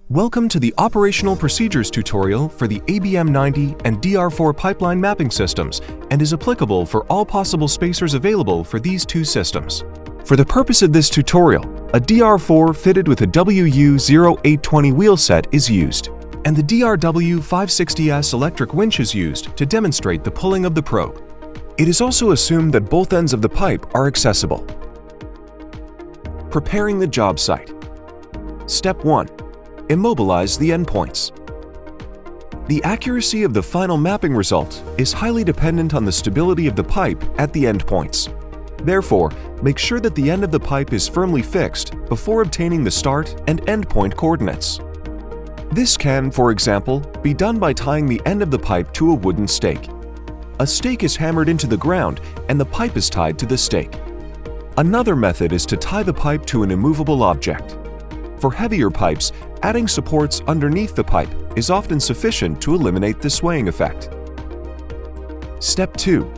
Welcome to the Operational Procedures tutorial for the ABM90 and DR4 pipeline mapping systems and is applicable for all possible spacers available for these two systems. For the purpose of this tutorial, a DR4 fitted with a WU0820 wheel set is used, and the DRW560S electric winch is used to demonstrate the pulling of the probe. It is also assumed that both ends of the pipe are accessible. Preparing the job site. Step 1. Immobilize the endpoints. The accuracy of the final mapping result is highly dependent on the stability of the pipe at the endpoints. Therefore, make sure that the end of the pipe is firmly fixed before obtaining the start and endpoint coordinates. This can, for example, be done by tying the end of the pipe to a wooden stake. A stake is hammered into the ground and the pipe is tied to the stake. Another method is to tie the pipe to an immovable object. For heavier pipes, adding supports underneath the pipe is often sufficient to eliminate the swaying effect. Step 2.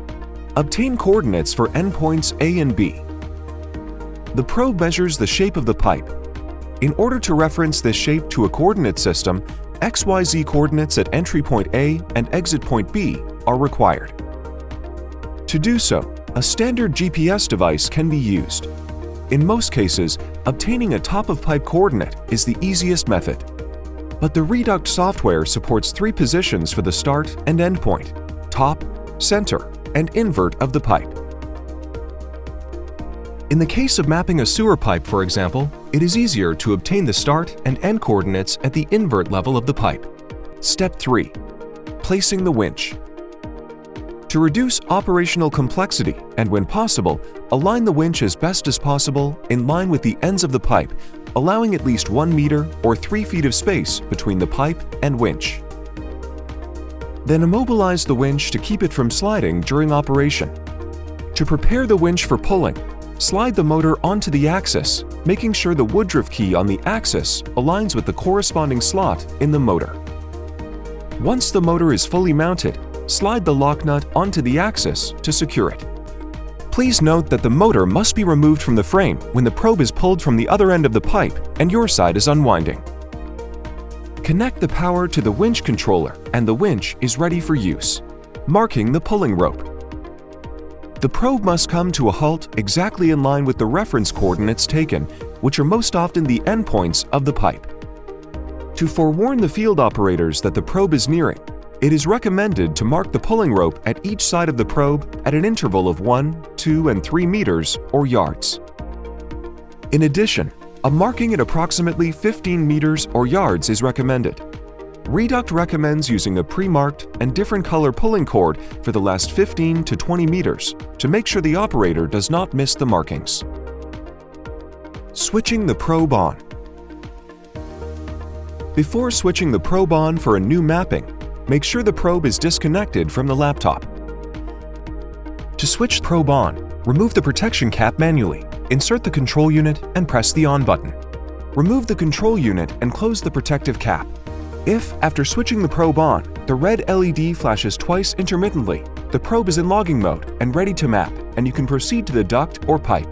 Obtain coordinates for endpoints A and B. The probe measures the shape of the pipe. In order to reference this shape to a coordinate system, XYZ coordinates at entry point A and exit point B are required. To do so, a standard GPS device can be used. In most cases, obtaining a top-of-pipe coordinate is the easiest method. But the Reduct software supports 3 positions for the start and end point: top, center, and invert of the pipe. In the case of mapping a sewer pipe, for example, it is easier to obtain the start and end coordinates at the invert level of the pipe. Step 3. Placing the winch. To reduce operational complexity and, when possible, align the winch as best as possible in line with the ends of the pipe, allowing at least 1 meter or 3 feet of space between the pipe and winch. Then immobilize the winch to keep it from sliding during operation. To prepare the winch for pulling, slide the motor onto the axis, making sure the woodruff key on the axis aligns with the corresponding slot in the motor. Once the motor is fully mounted, slide the lock nut onto the axis to secure it. Please note that the motor must be removed from the frame when the probe is pulled from the other end of the pipe and your side is unwinding. Connect the power to the winch controller and the winch is ready for use, marking the pulling rope. The probe must come to a halt exactly in line with the reference coordinates taken, which are most often the endpoints of the pipe. To forewarn the field operators that the probe is nearing, it is recommended to mark the pulling rope at each side of the probe at an interval of 1, 2, and 3 meters or yards. In addition, a marking at approximately 15 meters or yards is recommended. Reduct recommends using a pre-marked and different color pulling cord for the last 15 to 20 meters to make sure the operator does not miss the markings. Switching the probe on. Before switching the probe on for a new mapping, make sure the probe is disconnected from the laptop. To switch the probe on, remove the protection cap manually, insert the control unit, and press the on button. Remove the control unit and close the protective cap. If, after switching the probe on, the red LED flashes twice intermittently, the probe is in logging mode and ready to map, and you can proceed to the duct or pipe.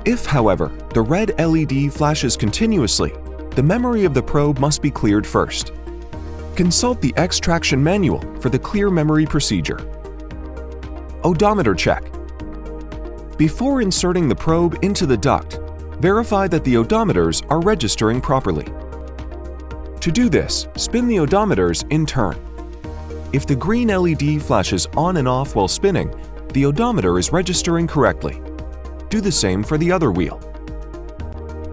If, however, the red LED flashes continuously, the memory of the probe must be cleared first. Consult the extraction manual for the clear memory procedure. Odometer check. Before inserting the probe into the duct, verify that the odometers are registering properly. To do this, spin the odometers in turn. If the green LED flashes on and off while spinning, the odometer is registering correctly. Do the same for the other wheel.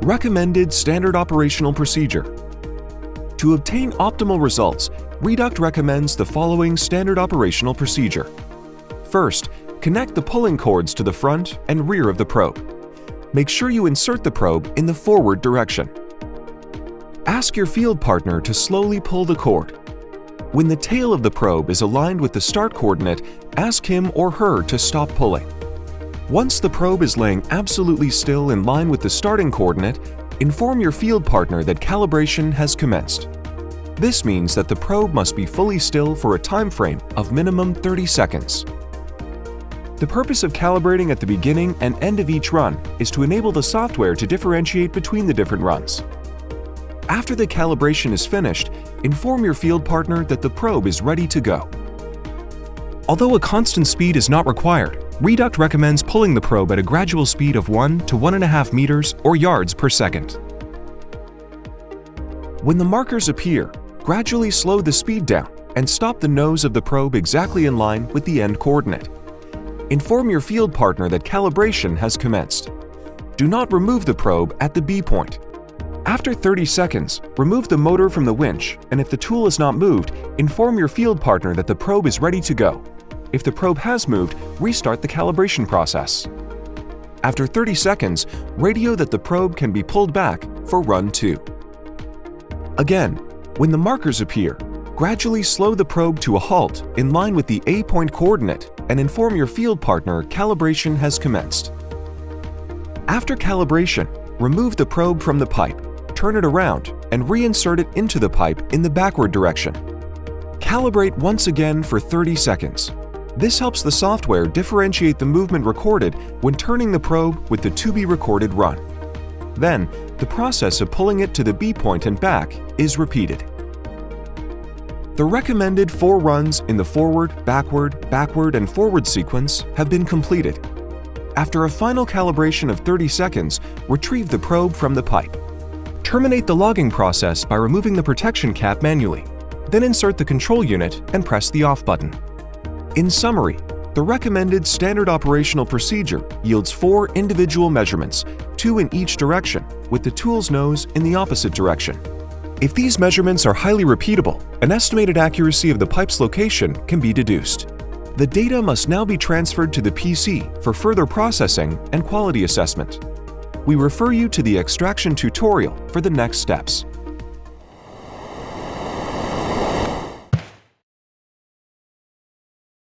Recommended standard operational procedure. To obtain optimal results, Reduct recommends the following standard operational procedure. First, connect the pulling cords to the front and rear of the probe. Make sure you insert the probe in the forward direction. Ask your field partner to slowly pull the cord. When the tail of the probe is aligned with the start coordinate, ask him or her to stop pulling. Once the probe is laying absolutely still in line with the starting coordinate, inform your field partner that calibration has commenced. This means that the probe must be fully still for a time frame of minimum 30 seconds. The purpose of calibrating at the beginning and end of each run is to enable the software to differentiate between the different runs. After the calibration is finished, inform your field partner that the probe is ready to go. Although a constant speed is not required, Reduct recommends pulling the probe at a gradual speed of 1 to 1.5 meters or yards per second. When the markers appear, gradually slow the speed down and stop the nose of the probe exactly in line with the end coordinate. Inform your field partner that calibration has commenced. Do not remove the probe at the B point. After 30 seconds, remove the motor from the winch, and if the tool is not moved, inform your field partner that the probe is ready to go. If the probe has moved, restart the calibration process. After 30 seconds, radio that the probe can be pulled back for run 2. Again, when the markers appear, gradually slow the probe to a halt in line with the A point coordinate and inform your field partner calibration has commenced. After calibration, remove the probe from the pipe, turn it around, and reinsert it into the pipe in the backward direction. Calibrate once again for 30 seconds. This helps the software differentiate the movement recorded when turning the probe with the to-be-recorded run. Then, the process of pulling it to the B point and back is repeated. The recommended 4 runs in the forward, backward, and forward sequence have been completed. After a final calibration of 30 seconds, retrieve the probe from the pipe. Terminate the logging process by removing the protection cap manually. Then insert the control unit and press the off button. In summary, the recommended standard operational procedure yields 4 individual measurements, 2 in each direction, with the tool's nose in the opposite direction. If these measurements are highly repeatable, an estimated accuracy of the pipe's location can be deduced. The data must now be transferred to the PC for further processing and quality assessment. We refer you to the extraction tutorial for the next steps.